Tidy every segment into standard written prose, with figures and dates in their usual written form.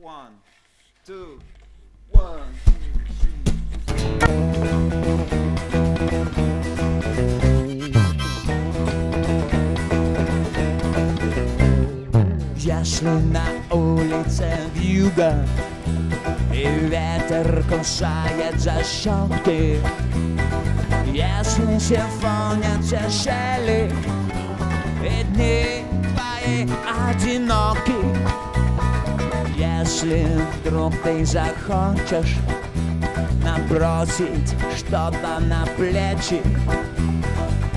One, two, one, two, Если на улице вьюга и ветер кусает за щеки, если симфонятся щели и дни твои одиноки, если вдруг ты захочешь набросить что-то на плечи,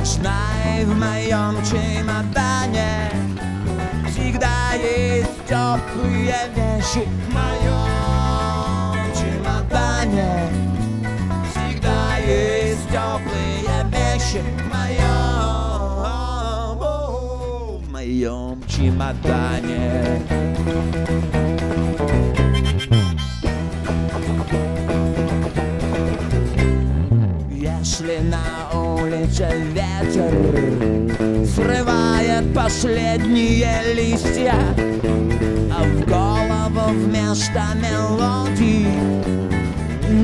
знай, в моем чемодане всегда есть теплые вещи. В моем чемодане всегда есть теплые вещи. В моем чемодане. Если на улице ветер срывает последние листья, а в голову вместо мелодий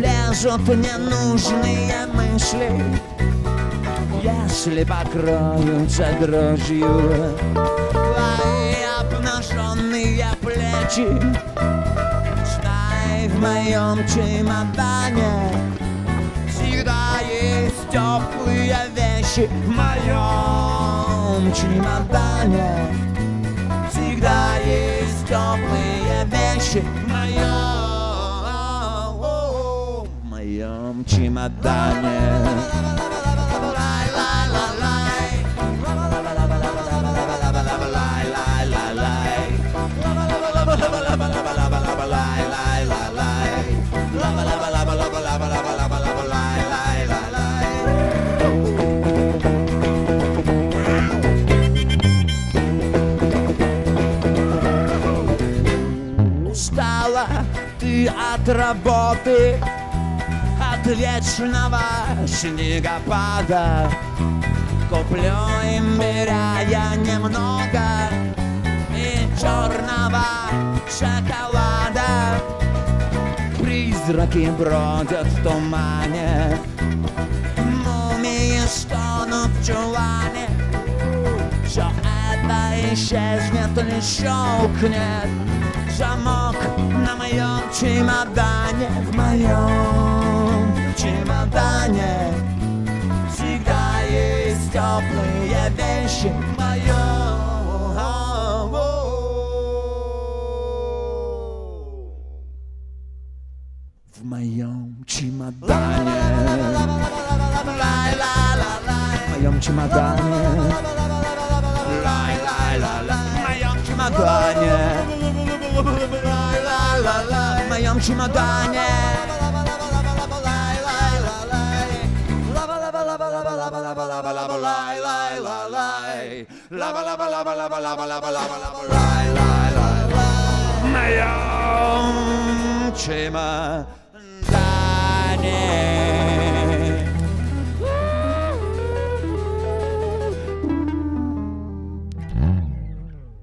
лезут ненужные мысли, если покроются дрожью твои обнаженные плечи, знай, в моем чемодане всегда есть теплые вещи. В моем чемодане всегда есть теплые вещи. В моем чемодане. Устала ты от работы, от вечного снегопада. Куплю имбиря я немного и черного шоколада. Призраки бродят в тумане, мумии стонут в чулане. Все это исчезнет, лишь щелкнет замок на моем чемодане. В моем чемодане всегда есть теплые вещи. В моем чемодане. В моем чемодане. В моем чемодане. В моем чемодане. В моем чемодане.